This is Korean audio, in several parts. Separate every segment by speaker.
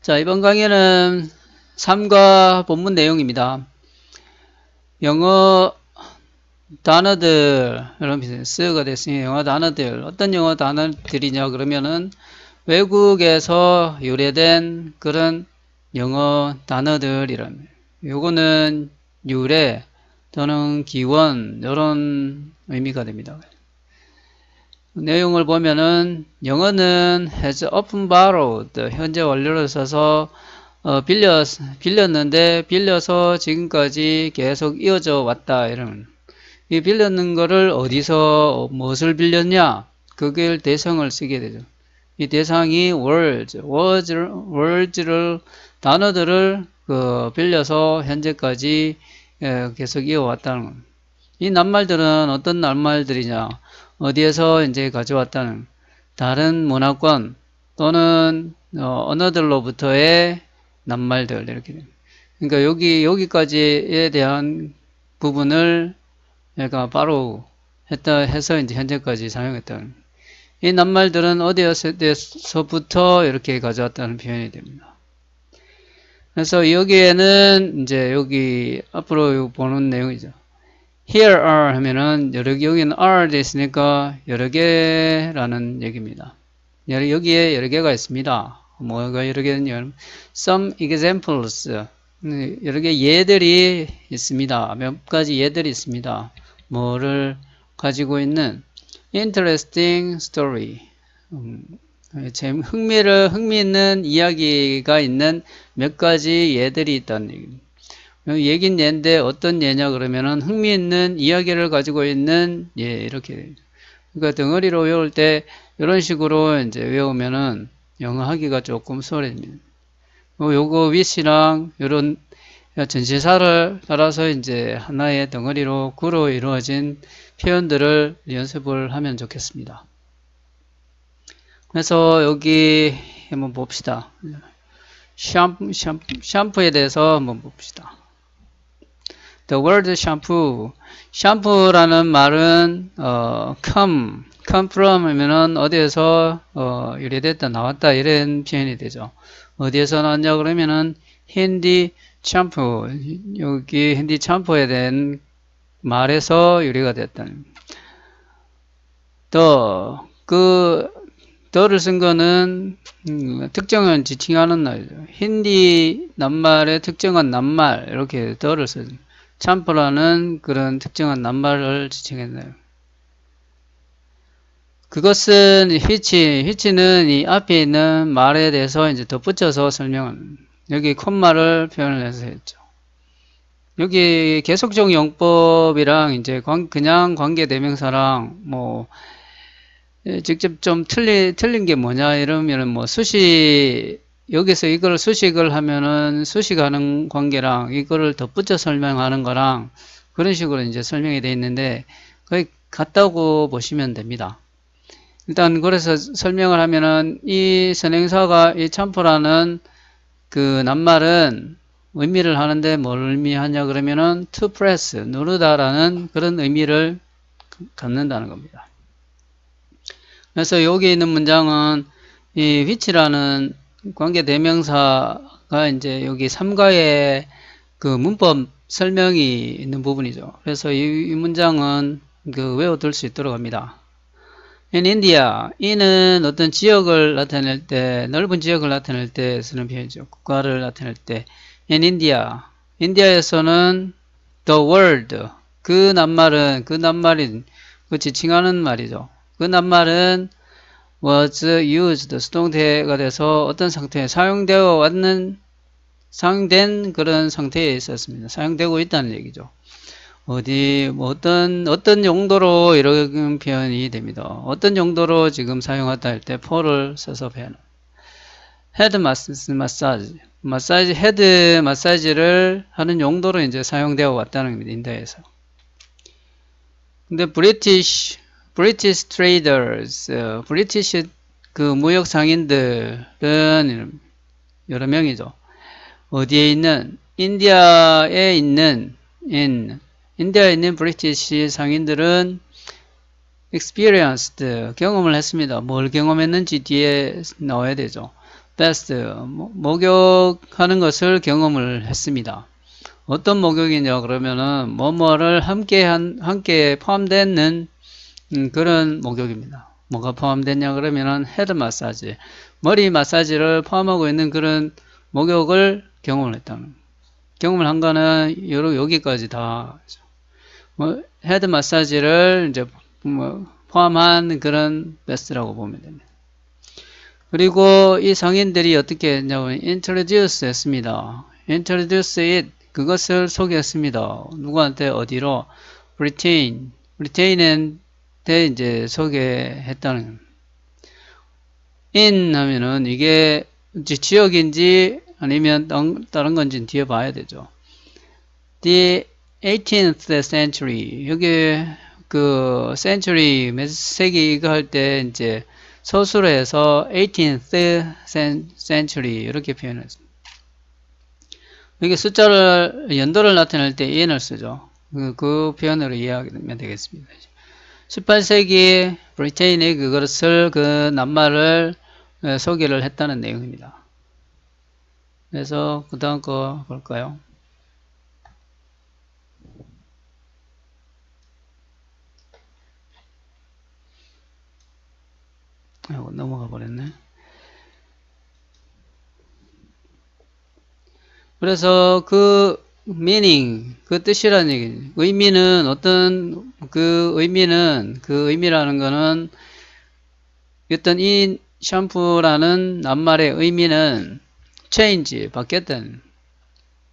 Speaker 1: 자, 이번 강의는 3과 본문 내용입니다. 영어 단어들, 여러분, 쓰여가 됐으니 영어 단어들, 어떤 영어 단어들이냐, 그러면은 외국에서 유래된 그런 영어 단어들이랍니다. 요거는 유래 또는 기원, 이런 의미가 됩니다. 내용을 보면은 영어는 has often borrowed, 현재 완료를 써서 빌렸는데 빌려서 지금까지 계속 이어져 왔다. 이런 이 빌렸는 거를 어디서 무엇을 빌렸냐? 그걸 대상을 쓰게 되죠. 이 대상이 words를 단어들을 빌려서 현재까지 계속 이어왔다는 겁니다. 이 낱말들은 어떤 낱말들이냐? 어디에서 이제 가져왔다는 다른 문화권 또는 언어들로부터의 낱말들 이렇게 됩니다. 그러니까 여기까지에 대한 부분을 얘가 바로 해서 이제 현재까지 사용했다는 이 낱말들은 어디에서부터 이렇게 가져왔다는 표현이 됩니다. 그래서 여기에는 이제 여기 앞으로 보는 내용이죠. Here are 하면은 여기는 are 돼 있으니까 여러 개라는 얘기입니다. 여기에 여러 개가 있습니다. 뭐가 여러 개는요? Some examples. 여러 개 예들이 있습니다. 몇 가지 예들이 있습니다. 뭐를 가지고 있는 interesting story. 흥미있는 이야기가 있는 몇 가지 예들이 있다는 얘기입니다. 얘긴 예인데 어떤 예냐 그러면은 흥미있는 이야기를 가지고 있는 예, 이렇게. 그러니까 덩어리로 외울 때 이런 식으로 이제 외우면은 영어 하기가 조금 수월해집니다. 요거 with랑 이런 전치사를 따라서 이제 하나의 덩어리로 구로 이루어진 표현들을 연습을 하면 좋겠습니다. 그래서 여기 한번 봅시다. 샴푸에 대해서 한번 봅시다. The word shampoo. 샴푸라는 말은 come from 하면은 어디에서 유래됐다 나왔다 이런 표현이 되죠. 어디에서 나왔냐 그러면은 힌디 샴푸, 여기 힌디 샴푸에 대한 말에서 유래가 됐다는. 더를 쓴 거는 특정한 지칭하는 날이죠. 힌디 낱말의 특정한 낱말 이렇게 더를 써요. 샴푸라는 그런 특정한 낱말을 지칭했나요? 그것은 which는 이 앞에 있는 말에 대해서 이제 덧붙여서 설명하는, 여기 콤마를 표현을 해서 했죠. 여기 계속적 용법이랑 이제 그냥 관계대명사랑 뭐 직접 좀 틀린 게 뭐냐 이러면은 뭐 여기서 이걸 수식을 하면은 수식하는 관계랑 이거를 덧붙여 설명하는 거랑 그런 식으로 이제 설명이 되어 있는데 거의 같다고 보시면 됩니다. 일단 그래서 설명을 하면은 이 선행사가 이 샴푸라는 그 낱말은 의미를 하는데 뭘 의미하냐 그러면은 to press, 누르다라는 그런 의미를 갖는다는 겁니다. 그래서 여기 있는 문장은 이 which라는 관계대명사가 이제 여기 3가의 그 문법 설명이 있는 부분이죠. 그래서 이 문장은 외워둘 수 있도록 합니다. In India, 이는 어떤 지역을 나타낼 때, 넓은 지역을 나타낼 때 쓰는 표현이죠. 국가를 나타낼 때. In India, 인디아에서는 the word, 그 낱말인, 그 지칭하는 말이죠. 그 낱말은 was used, 수동태가 돼서 어떤 상태에 사용된 그런 상태에 있었습니다. 사용되고 있다는 얘기죠. 어떤 용도로 이런 표현이 됩니다. 어떤 용도로 지금 사용하다 할 때 for를 써서 표현. 헤드 헤드 마사지를 하는 용도로 이제 사용되어 왔다는 겁니다. 인도에서. 근데 브리티시 트레이더스, 브리티시 그 무역 상인들은 여러 명이죠. 어디에 있는? 인디아에 있는 브리티시 상인들은 experienced, 경험을 했습니다. 뭘 경험했는지 뒤에 나와야 되죠. best, 목욕하는 것을 경험을 했습니다. 어떤 목욕이냐 그러면은 뭐뭐를 함께 포함되는 그런 목욕입니다. 뭐가 포함됐냐 그러면은 헤드 마사지, 머리 마사지를 포함하고 있는 그런 목욕을 경험을 했다는. 경험을 한 거는 여기까지 다 헤드 마사지를 이제 포함한 그런 베스트라고 보면 됩니다. 그리고 이 상인들이 어떻게 했냐면 introduce 했습니다. introduce it, 그것을 소개했습니다. 누구한테 어디로? 브리테인한테 이제 소개했다는. in 하면은 이게 지역인지 아니면 다른 건지 뒤에 봐야 되죠. The 18th century, 여기 그 century 몇 세기 이거 할 때 이제 서술로 해서 18th century 이렇게 표현했습니다. 여기 숫자를 연도를 나타낼 때 in을 쓰죠. 그 표현으로 이해하면 되겠습니다. 18세기 브리테인이 그것을 그 낱말을 소개를 했다는 내용입니다. 그래서 그 다음 거 볼까요? 넘어가 버렸네. 그래서 그 meaning, 그 뜻이라는 얘기, 의미는 어떤 그 의미라는 거는 어떤 이 샴푸라는 낱말의 의미는 change, 바뀌었다는,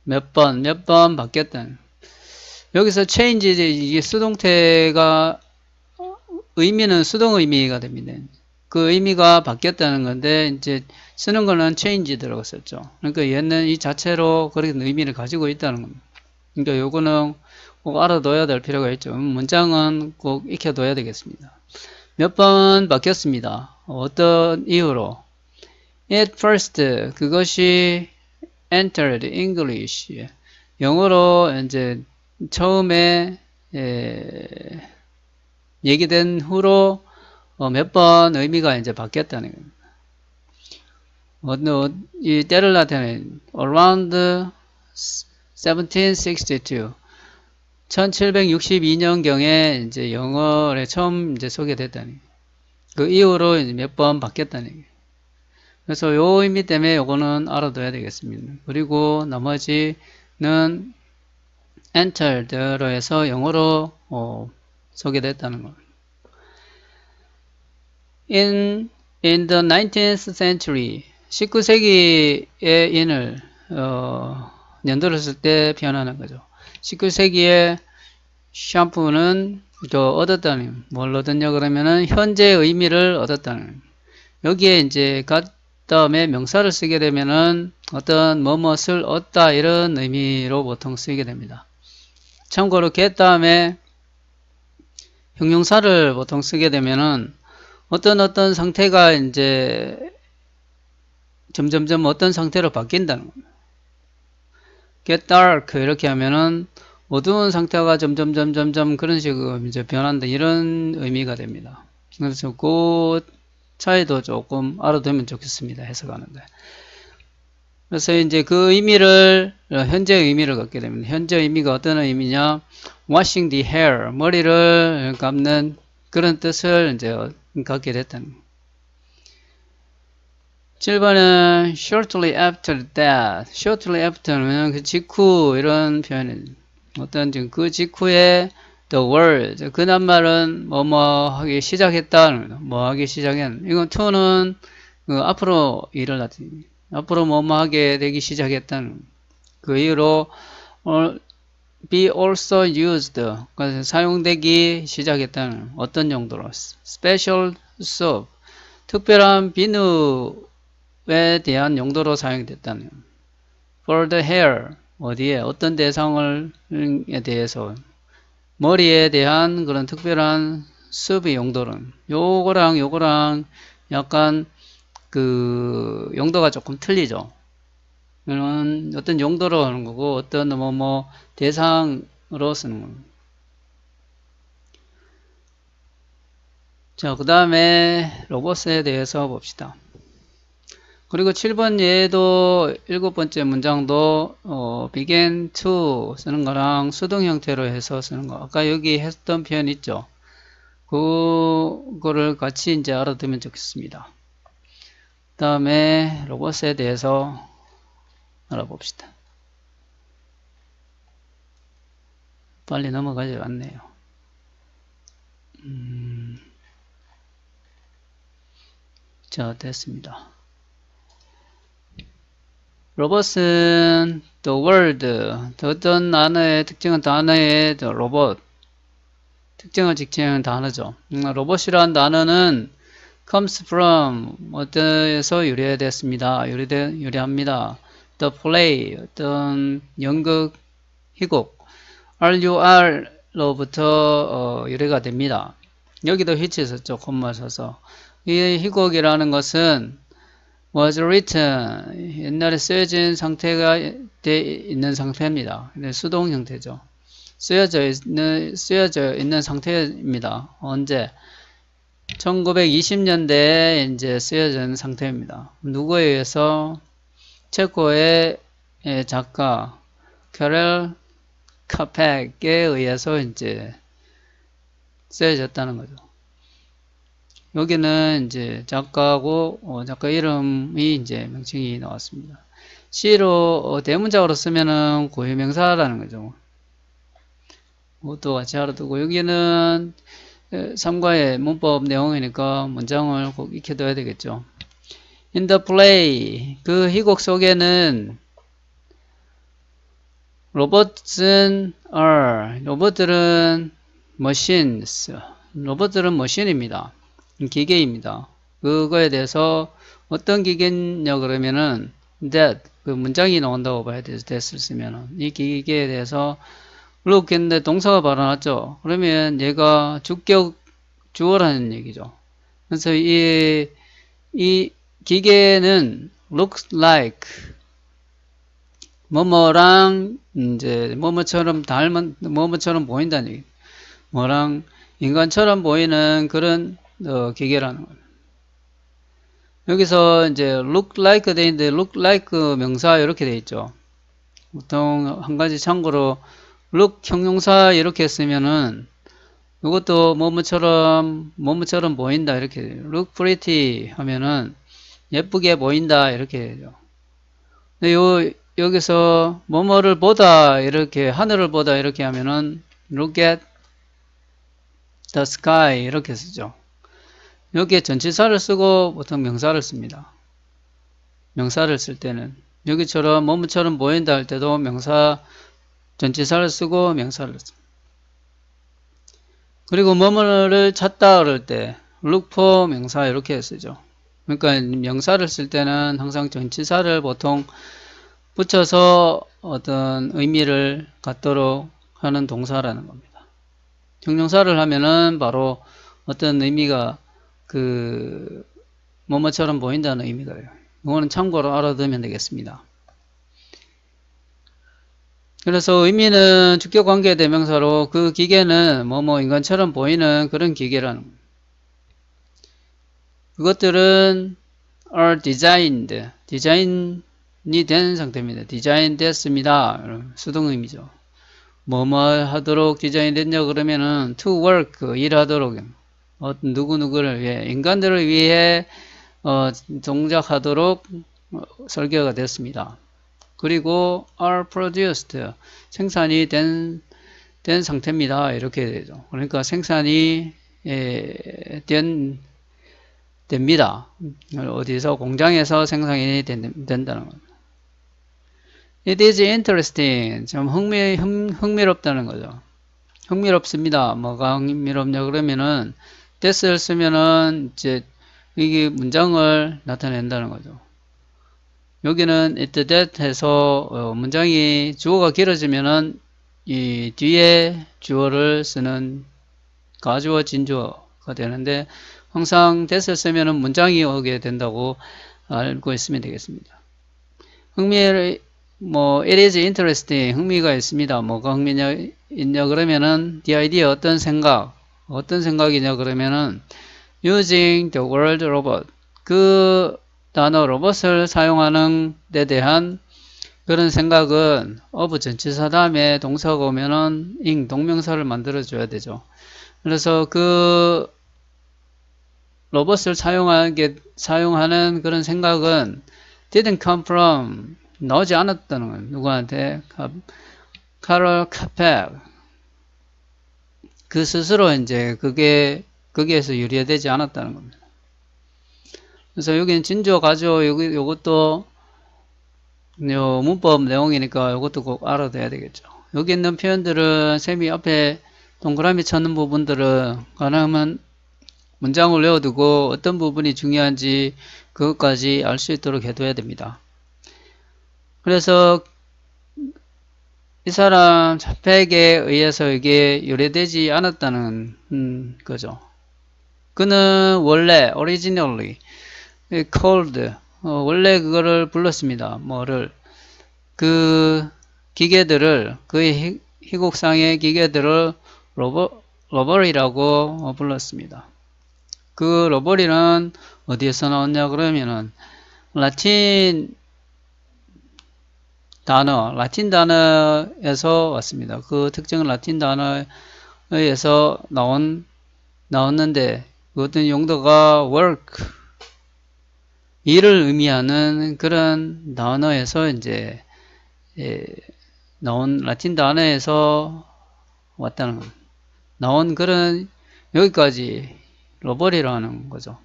Speaker 1: 몇 번 바뀌었다는. 여기서 change, 이게 수동태가 의미는 수동 의미가 됩니다. 그 의미가 바뀌었다는 건데 이제 쓰는 거는 change 들어갔었죠. 그러니까 얘는 이 자체로 그런 의미를 가지고 있다는 겁니다. 그러니까 요거는 꼭 알아둬야 될 필요가 있죠. 문장은 꼭 익혀둬야 되겠습니다. 몇 번 바뀌었습니다. 어떤 이유로? At first, 그것이 entered English, 영어로 이제 처음에 얘기된 후로 몇 번 의미가 이제 바뀌었다는 겁니다. 이 때를 나타내는 around 1762, 1762년경에 이제 영어에 처음 이제 소개됐다는 그 이후로 이제 몇 번 바뀌었다는 얘기예요. 그래서 요 의미 때문에 요거는 알아둬야 되겠습니다. 그리고 나머지는 entered로 해서 영어로 소개됐다는 겁니다. In the 19th century, 19세기의 in을 연도를 쓸 때 표현하는 거죠. 19세기의 샴푸는 얻었다는, 뭘 얻었냐 그러면은 현재 의미를 얻었다는. 여기에 이제 got 다음에 명사를 쓰게 되면은 어떤 뭐뭇을 얻다 이런 의미로 보통 쓰게 됩니다. 참고로 get 다음에 형용사를 보통 쓰게 되면은 어떤 상태가 이제 점점점 어떤 상태로 바뀐다는 겁니다. get dark 이렇게 하면은 어두운 상태가 점점 그런 식으로 이제 변한다 이런 의미가 됩니다. 그래서 그 차이도 조금 알아두면 좋겠습니다. 해석하는데. 그래서 이제 그 의미를 현재 의미를 갖게 됩니다. 현재 의미가 어떤 의미냐? washing the hair, 머리를 감는 그런 뜻을 이제 갖게 됐다는. 7번은 shortly after that. shortly after는 그 직후 이런 표현이 어떤 그 직후에 the word 그 낱말은 뭐뭐 하기 시작했다. 뭐 하기 시작했. 이건 to는 그 앞으로 일을 나타냅니다. 앞으로 뭐뭐 하게 되기 시작했다는 그 이유로 be also used 그래서 사용되기 시작했다는 어떤 용도로 special soap 특별한 비누에 대한 용도로 사용됐다는 for the hair 어디에 어떤 대상에 대해서 머리에 대한 그런 특별한 수업의 용도는 요거랑 약간 그 용도가 조금 틀리죠. 이는 어떤 용도로 하는 거고 어떤 뭐 대상으로 쓰는 겁니다. 자, 그 다음에 로봇에 대해서 봅시다. 그리고 7번 얘도 7번째 문장도 began to 쓰는 거랑 수동 형태로 해서 쓰는 거. 아까 여기 했던 표현 있죠? 그거를 같이 이제 알아두면 좋겠습니다. 그 다음에 로봇에 대해서 알아봅시다. 빨리 넘어가지 않네요. 자, 됐습니다. 로봇은 the word, 어떤 단어의 특징은 단어의 the 로봇, 특징을 지칭하는 단어죠. 로봇이라는 단어는 comes from 어디에서 유래됐습니다. 유래합니다. the play, 어떤 연극, 희곡, RUR로부터 유래가 됩니다. 여기도 which 썼죠. 콤마 써서. 이 희곡이라는 것은 was written, 옛날에 쓰여진 상태가 돼 있는 상태입니다. 수동 형태죠. 쓰여져 있는 상태입니다. 언제? 1920년대에 이제 쓰여진 상태입니다. 누구에 의해서? 체코의 작가 캐럴 카펙에 의해서 이제 쓰여졌다는 거죠. 여기는 이제 작가고 작가 이름이 이제 명칭이 나왔습니다. C로 대문자로 쓰면은 고유명사라는 거죠. 그것도 같이 알아두고 여기는 3과의 문법 내용이니까 문장을 꼭 익혀둬야 되겠죠. In the play, 그 희곡 속에는 로봇들은 machines, 로봇들은 머신입니다. 기계입니다. 그거에 대해서 어떤 기계냐 그러면은 that, 그 문장이 나온다고 봐야 돼요. that을 쓰면은 이 기계에 대해서 look 했는데 동사가 바로 나왔죠. 그러면 얘가 주격 주어라는 얘기죠. 그래서 이 기계는 looks like 뭐뭐랑 이제 뭐뭐처럼 닮은 뭐뭐처럼 보인다는 얘기. 뭐랑 인간처럼 보이는 그런 기계라는 거예요. 여기서 이제 look like 돼 있는데 look like 명사 이렇게 돼 있죠. 보통 한 가지 참고로 look 형용사 이렇게 쓰면은 이것도 뭐뭐처럼 보인다 이렇게 돼요. look pretty 하면은 예쁘게 보인다 이렇게 되죠. 근데 여기서 뭐뭐를 보다 이렇게 하늘을 보다 이렇게 하면은 look at the sky 이렇게 쓰죠. 여기에 전치사를 쓰고 보통 명사를 씁니다. 명사를 쓸 때는 여기처럼 뭐뭐처럼 보인다 할 때도 명사 전치사를 쓰고 명사를 씁니다. 그리고 뭐뭐를 찾다 그럴 때 look for 명사 이렇게 쓰죠. 그러니까 명사를 쓸 때는 항상 전치사를 보통 붙여서 어떤 의미를 갖도록 하는 동사라는 겁니다. 형용사를 하면은 바로 어떤 의미가 뭐뭐처럼 보인다는 의미가 돼요. 이거는 참고로 알아두면 되겠습니다. 그래서 의미는 주격관계 대명사로 그 기계는 뭐뭐 인간처럼 보이는 그런 기계라는 거예요. 그것들은 are designed, 디자인이 된 상태입니다. 디자인 됐습니다. 수동 의미죠. 뭐뭐 하도록 디자인 됐냐 그러면은 to work, 일하도록 누구누구를 위해 인간들을 위해 동작하도록 설계가 됐습니다. 그리고 are produced, 생산이 된 상태입니다. 이렇게 되죠. 그러니까 생산이 됩니다. 어디서 공장에서 생산이 된다는 겁니다. It is interesting. 좀 흥미롭다는 거죠. 흥미롭습니다. 뭐가 흥미롭냐 그러면은 that을 쓰면은 이제 이게 문장을 나타낸다는 거죠. 여기는 it that 해서 문장이 주어가 길어지면은 이 뒤에 주어를 쓰는 가주어 진주어가 되는데 항상 that을 쓰면은 문장이 오게 된다고 알고 있으면 되겠습니다. it is interesting. 흥미가 있습니다. 뭐가 있냐 그러면은 the idea 어떤 생각이냐 그러면은 using the word robot. 그 단어 로봇을 사용하는 데 대한 그런 생각은 of 전치사 다음에 동사가 오면은 ing 동명사를 만들어 줘야 되죠. 그래서 그 로봇을 사용하는 그런 생각은 didn't come from 나오지 않았다는 건 누구한테? 카롤 카펙 그 스스로 이제 그게 거기에서 유래되지 않았다는 겁니다. 그래서 여기는 진조 가조 요것도 요 문법 내용이니까 요것도 꼭 알아둬야 되겠죠. 여기 있는 표현들은 쌤이 앞에 동그라미 찾는 부분들은 가능하면 문장을 외워두고 어떤 부분이 중요한지 그것까지 알 수 있도록 해둬야 됩니다. 그래서 이 사람 자팩에 의해서 이게 유래되지 않았다는 거죠. 그는 원래 originally called 원래 그거를 불렀습니다. 뭐를 그 기계들을 그 희곡상의 기계들을 로버리라고 불렀습니다. 그 로버리는 어디에서 나왔냐 그러면은 라틴 단어에서 왔습니다. 그 특정 라틴 단어에서 나왔는데 그 어떤 용도가 work 일을 의미하는 그런 단어에서 이제 나온 라틴 단어에서 왔다는 겁니다. 나온 그런 여기까지 로버리라는 거죠.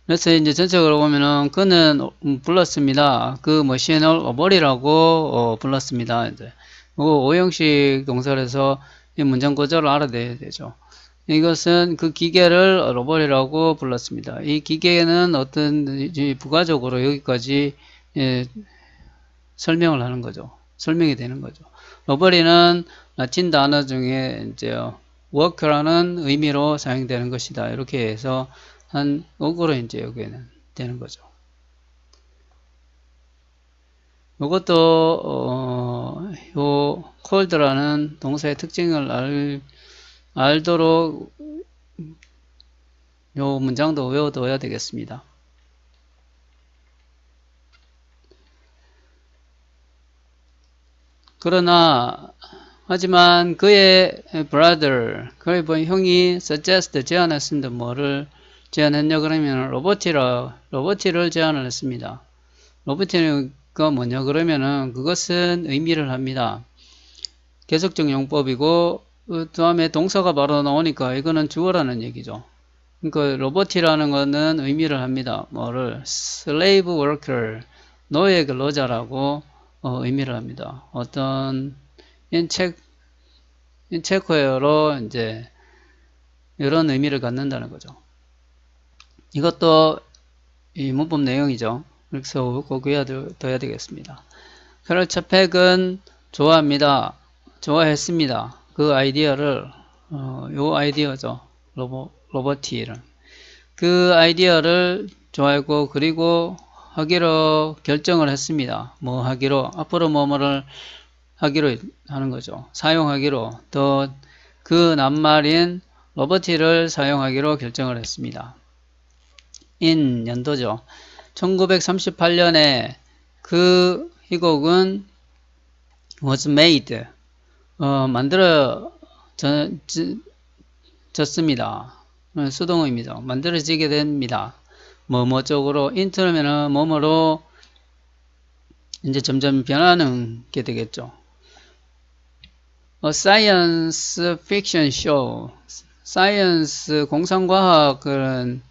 Speaker 1: 그래서 이제 전체적으로 보면은 그는 불렀습니다. 그 머신을 로버리라고 불렀습니다. 이제 오형식 동사에서 이 문장 구조를 알아내야 되죠. 이것은 그 기계를 로버리라고 불렀습니다. 이 기계는 어떤 부가적으로 여기까지 설명을 하는 거죠. 설명이 되는 거죠. 로버리는 라틴 단어 중에 이제 work라는 의미로 사용되는 것이다. 이렇게 해서 한 어구로 이제 여기에는 되는 거죠. 이것도 요 cold라는 동사의 특징을 알도록 요 문장도 외워둬야 되겠습니다. 그러나 하지만 그의 brother 그의 형이 suggest 제안했습니다. 뭐를 제안했냐 그러면 로보티를 제안을 했습니다. 로보티가 뭐냐 그러면은 그것은 의미를 합니다. 계속적 용법이고 그 다음에 동사가 바로 나오니까 이거는 주어라는 얘기죠. 그러니까 로보티라는 거는 의미를 합니다. 뭐를 slave worker 노예 근로자라고 의미를 합니다. 어떤 인체코어로 이제 이런 의미를 갖는다는 거죠. 이것도 이 문법 내용이죠. 그래서 꼭 외워둬야 되겠습니다. 카롤 차펙은 좋아합니다. 좋아했습니다. 그 아이디어를 요 아이디어죠. 로버티를 그 아이디어를 좋아했고 그리고 하기로 결정을 했습니다. 뭐 하기로 앞으로 뭐뭐를 하기로 하는 거죠. 사용하기로 더 그 낱말인 로버티를 사용하기로 결정을 했습니다. 인 연도죠. 1938년에 그 희곡은 was made 만들어졌습니다. 수동어입니다. 만들어지게 됩니다. 뭐뭐 쪽으로 into면은 뭐뭐로 이제 점점 변하는 게 되겠죠. science fiction show 사이언스 공상과학 그런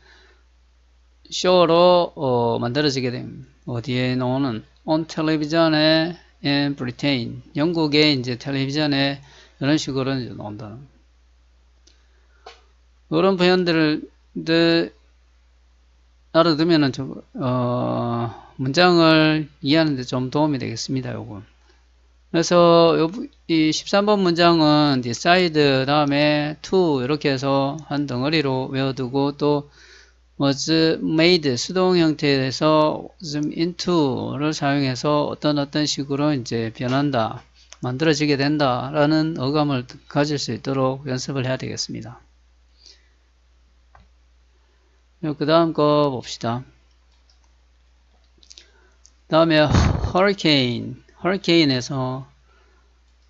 Speaker 1: 쇼로 만들어지게 됩니다. 어디에 나오는 on 텔레비전에 in Britain 영국의 이제 텔레비전에 이런 식으로 이제 나온다는 그런 표현들을 알아두면은 문장을 이해하는 데 좀 도움이 되겠습니다. 요거. 그래서 이 13번 문장은 decide 다음에 to 이렇게 해서 한 덩어리로 외워두고 또 was made 수동 형태에서 zoom into를 사용해서 어떤 식으로 이제 변한다, 만들어지게 된다라는 어감을 가질 수 있도록 연습을 해야 되겠습니다. 그 다음 거 봅시다. 다음에 hurricane에서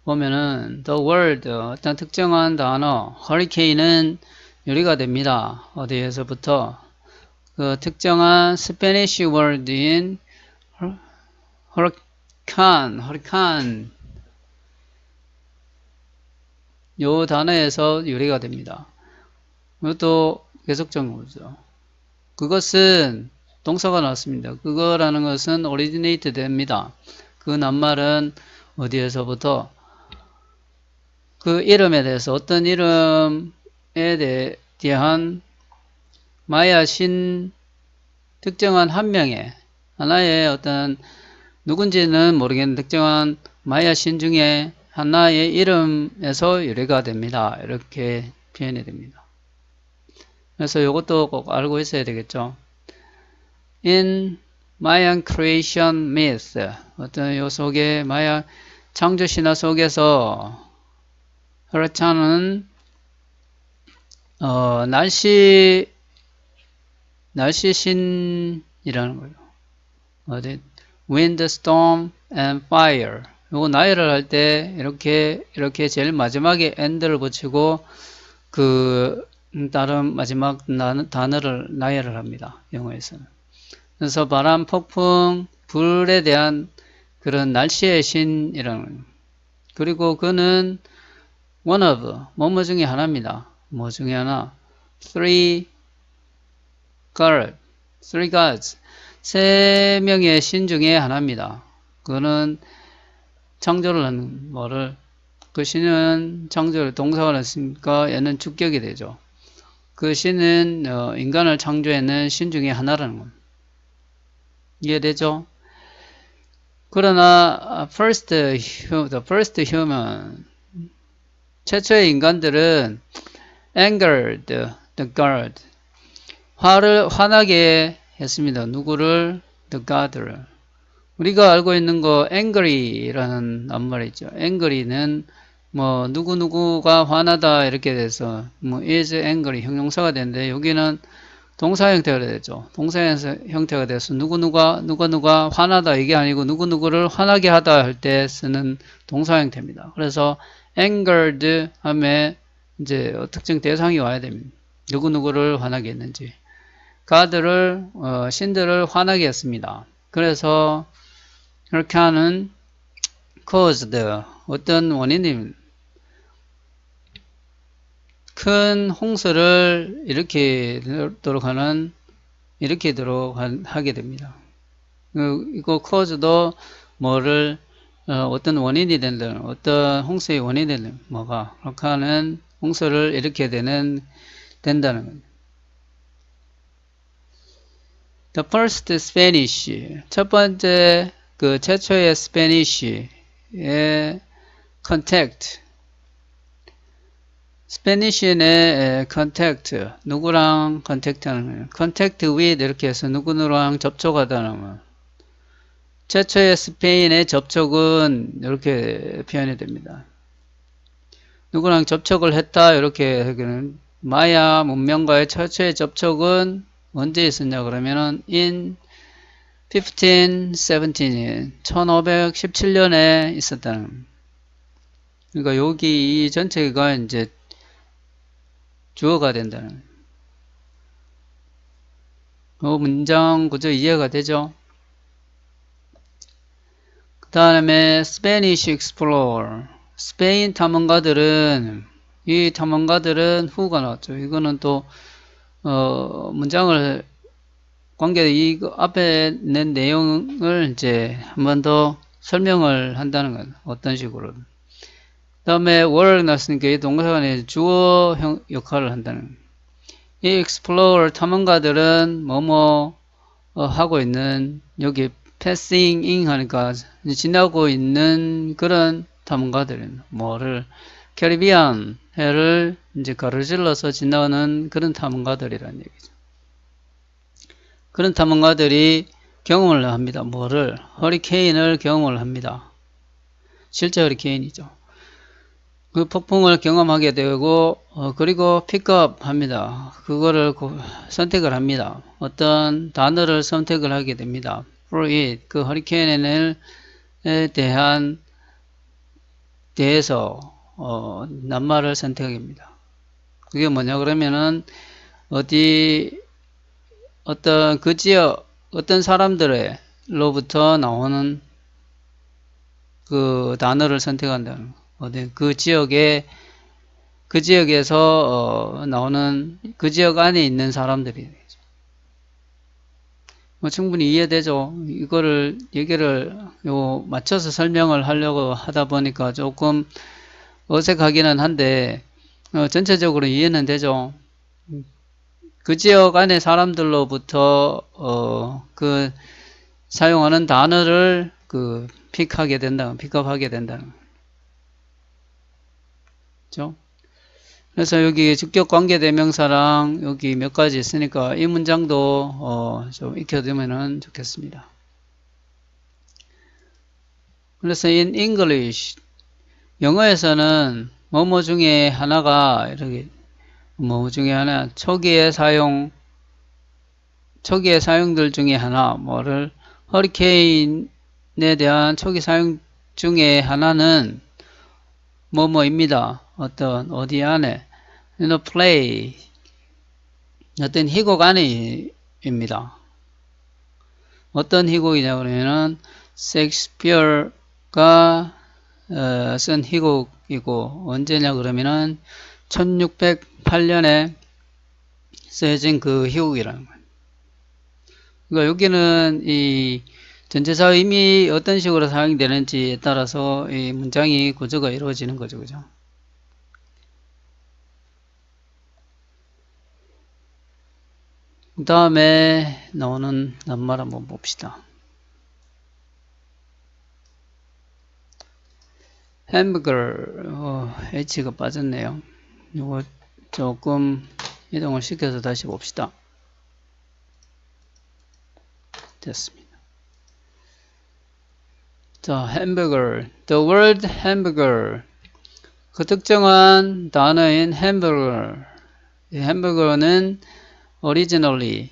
Speaker 1: 보면은 the word 어떤 특정한 단어 hurricane은 유리가 됩니다. 어디에서부터 그 특정한 스페니쉬 word인 hurricane 요 단어에서 유래가 됩니다. 이것도 계속적으로죠. 그것은 동사가 나왔습니다. 그거라는 것은 originate 됩니다. 그 낱말은 어디에서부터 그 이름에 대해서 어떤 이름에 대한 마야 신 특정한 한 명의 하나의 어떤 누군지는 모르겠는데 특정한 마야 신 중에 하나의 이름에서 유래가 됩니다. 이렇게 표현이 됩니다. 그래서 이것도 꼭 알고 있어야 되겠죠. In Mayan creation myth 어떤 요 속에 마야 창조 신화 속에서 hurricane은 날씨 신이라는 거예요. 어디 wind, storm, and fire. 요거 나열을 할 때 이렇게 제일 마지막에 and를 붙이고 그 다른 마지막 단어를 나열을 합니다. 영어에서는. 그래서 바람, 폭풍, 불에 대한 그런 날씨의 신이라는 거예요. 그리고 그는 one of 뭐뭐 중에 하나입니다. 뭐 중에 하나 three gods 세 명의 신 중에 하나입니다. 그는 창조를 하는 뭐를 그 신은 창조를 동사를 했으니까 얘는 주격이 되죠. 그 신은 인간을 창조해낸 신 중에 하나라는 겁니다. 이해되죠? 그러나 the first human 최초의 인간들은 angered the god 화나게 했습니다. 누구를? the god를. 우리가 알고 있는 거 angry라는 낱말이 있죠. angry는 뭐 누구누구가 화나다 이렇게 돼서 뭐 is angry 형용사가 되는데 여기는 동사 형태가 되죠. 동사 형태가 돼서 누가 화나다 이게 아니고 누구누구를 화나게 하다 할 때 쓰는 동사 형태입니다. 그래서 angered 하면 이제 특정 대상이 와야 됩니다. 누구누구를 화나게 했는지. 가드를 신들을 화나게 했습니다. 그래서 이렇게 하는 caused 어떤 원인이 큰 홍수를 일으키도록 하게 됩니다. 이거 cause도 뭐를 어떤 원인이 된다는 어떤 홍수의 원인이 되는 뭐가 그렇게 하는 홍수를 일으켜야 된다는 겁니다. The first Spanish 첫 번째 그 최초의 스페니쉬의 contact 스페니쉬의 contact 누구랑 contact 하는 거예요. contact with 이렇게 해서 누구랑 접촉하다는 거예요. 최초의 스페인의 접촉은 이렇게 표현이 됩니다. 누구랑 접촉을 했다 이렇게 하기는 마야 문명과의 최초의 접촉은 언제 있었냐 그러면은 in 1517 1517년에 있었다는. 그러니까 여기 이 전체가 이제 주어가 된다는. 문장 구조 이해가 되죠? 그 다음에 Spanish Explorer 스페인 탐험가들은 후가 나왔죠. 이거는 또 문장을 이 앞에 낸 내용을 이제 한 번 더 설명을 한다는 것. 어떤 식으로. 그 다음에 were 나왔으니까 이 동사가 주어 역할을 한다는. 이 explorer 탐험가들은 하고 있는 여기 passing in 하니까 지나고 있는 그런 탐험가들은 캐리비안 해를 이제 가로질러서 지나가는 그런 탐험가들이라는 얘기죠. 그런 탐험가들이 경험을 합니다. 허리케인을 경험을 합니다. 실제 허리케인이죠. 그 폭풍을 경험하게 되고 그리고 픽업 합니다. 그거를 선택을 합니다. 어떤 단어를 선택을 하게 됩니다. for it, 그 허리케인에 대해서 낱말을 선택합니다. 그게 뭐냐 그러면은 어떤 그 지역 어떤 사람들로부터 나오는 그 단어를 선택한다는 거. 그 지역에서 나오는 그 지역 안에 있는 사람들이 뭐 충분히 이해되죠. 이거를 얘기를 맞춰서 설명을 하려고 하다 보니까 조금 어색하기는 한데 전체적으로 이해는 되죠. 그 지역 안에 사람들로부터 그 사용하는 단어를 픽업하게 된다는 거죠. 그래서 여기 직접 관계 대명사랑 여기 몇 가지 있으니까 이 문장도 좀 익혀두면 좋겠습니다. 그래서 in English 영어에서는 뭐뭐 중에 하나가 이렇게 뭐 중에 하나 초기의 사용들 중에 하나 뭐를 허리케인에 대한 초기 사용 중에 하나는 뭐뭐입니다. 어디 안에 in a play 어떤 희곡 안에입니다. 어떤 희곡이냐 그러면은 셰익스피어가 쓴 희곡이고 언제냐 그러면은 1608년에 쓰여진 그 희곡이라는 거예요. 그러니까 여기는 이 전체사 의미 어떤 식으로 사용되는지에 따라서 이 문장이 구조가 이루어지는 거죠. 그죠? 그 다음에 나오는 낱말 한번 봅시다. 햄버거, H가 빠졌네요. 이거 조금 이동을 시켜서 다시 봅시다. 됐습니다. 자, 햄버거. The word hamburger. 그 특정한 단어인 햄버거. 이 햄버거는 originally,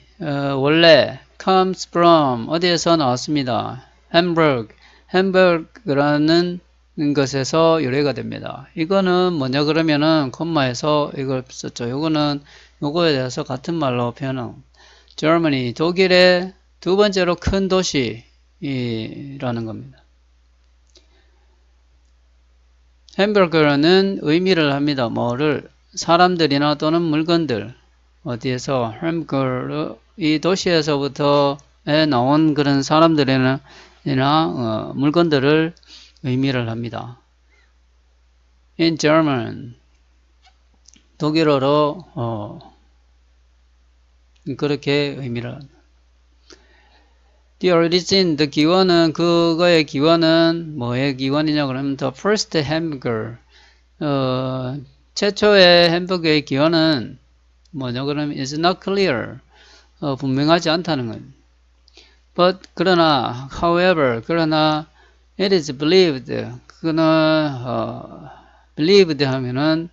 Speaker 1: 원래 comes from 어디에서 나왔습니다. 햄버거라는 것에서 유래가 됩니다. 이거는 뭐냐 그러면은 콤마에서 이걸 썼죠. 요거에 대해서 같은 말로 표현은 Germany, 독일의 두 번째로 큰 도시라는 겁니다. 햄버거는 의미를 합니다. 뭐를 사람들이나 또는 물건들 어디에서 햄버거 이 도시에서부터 나온 그런 사람들이나 물건들을 의미를 합니다. In German 독일어로 그렇게 의미를 합니다. The origin, the 기원은 그거의 기원은 뭐의 기원이냐 그러면 the first hamburger 최초의 햄버거의 기원은 뭐냐 그러면 is not clear 분명하지 않다는 것. But 그러나 however it is believed 그는 believed 하면은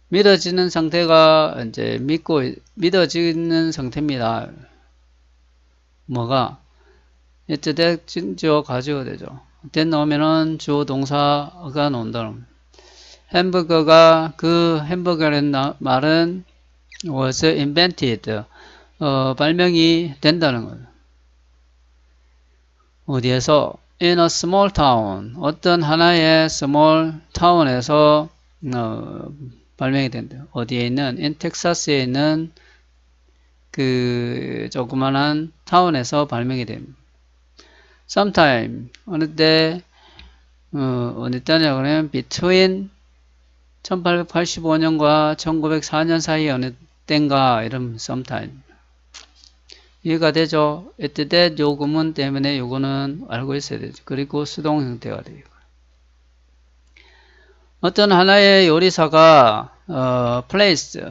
Speaker 1: 믿어지는 상태가 이제 믿어지는 상태입니다. 뭐가 이때 주어 가지고 되죠. then 나오면은 주어 동사가 나온다는 햄버거가 그 햄버거라는 말은 was invented 발명이 된다는 거예요. 어디에서? in a small town 어떤 하나의 small town에서 발명이 된대요. 어디에 있는? in 텍사스에 있는 그 조그만한 타운에서 발명이 됩니다. sometime 어느 때냐 그러면 between 1885년과 1904년 사이에 어느 때인가 이런 sometime 이해가 되죠? at that 요 구문 때문에 요거는 알고 있어야 되죠. 그리고 수동 형태가 돼요. 어떤 하나의 요리사가 place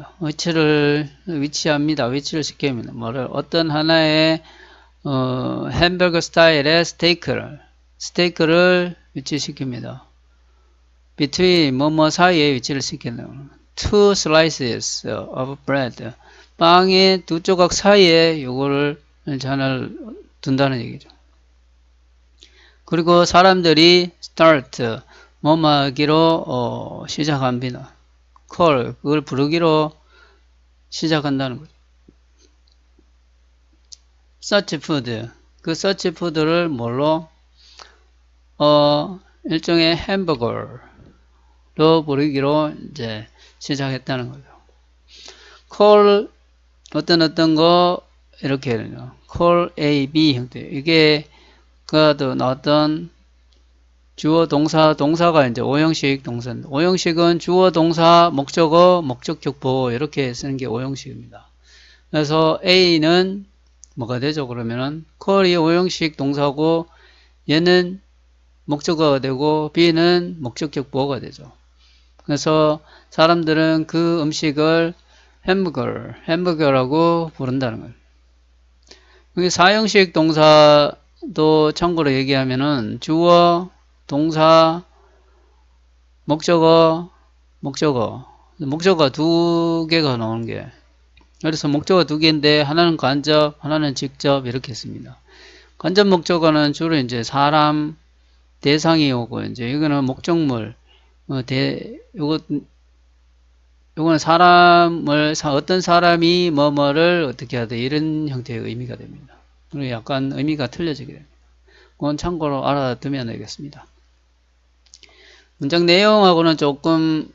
Speaker 1: 위치합니다. 위치를 시킵니다. 뭐를 어떤 하나의 햄버거 스타일의 스테이크를 위치시킵니다. between 뭐뭐 사이에 위치를 시키는 two slices of bread. 빵의 두 조각 사이에 요거를 잔을 둔다는 얘기죠. 그리고 사람들이 start 뭐뭐 하기로 시작합니다. call 그걸 부르기로 시작한다는 거죠. search food 그 search food를 뭘로 일종의 햄버거로 부르기로 이제 시작했다는 거죠. call 어떤 거 이렇게 해요. call A, B 형태. 이게 그도 나왔던 주어, 동사, 동사가 이제 오형식 동사입니다. 오형식은 주어, 동사, 목적어, 목적격 보호 이렇게 쓰는 게 오형식입니다. 그래서 A는 뭐가 되죠? 그러면은 call이 오형식 동사고 얘는 목적어가 되고 B는 목적격 보호가 되죠. 그래서 사람들은 그 음식을 햄버거라고 부른다는 거예요. 여기 사형식 동사도 참고로 얘기하면은 주어, 동사, 목적어 두 개가 나오는 게 그래서 목적어 두 개인데 하나는 간접, 하나는 직접 이렇게 했습니다. 간접 목적어는 주로 이제 사람, 대상이 오고 이제 이거는 목적물, 요거는 어떤 사람이 뭐뭐를 어떻게 하다 이런 형태의 의미가 됩니다. 그리고 약간 의미가 틀려지게 됩니다. 그건 참고로 알아두면 되겠습니다. 문장 내용하고는 조금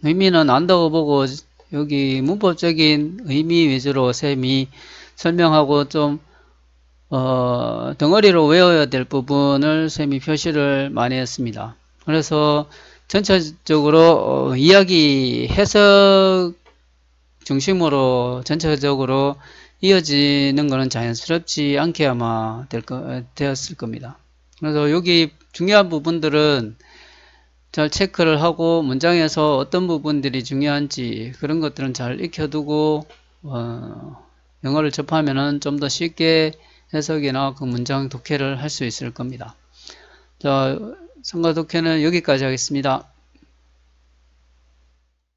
Speaker 1: 의미는 안다고 보고 여기 문법적인 의미 위주로 쌤이 설명하고 좀 덩어리로 외워야 될 부분을 쌤이 표시를 많이 했습니다. 그래서 전체적으로 이야기 해석 중심으로 전체적으로 이어지는 것은 자연스럽지 않게 아마 되었을 겁니다. 그래서 여기 중요한 부분들은 잘 체크를 하고 문장에서 어떤 부분들이 중요한지 그런 것들은 잘 익혀두고 영어를 접하면은 좀 더 쉽게 해석이나 그 문장 독해를 할 수 있을 겁니다. 자, 성가 독해는 여기까지 하겠습니다.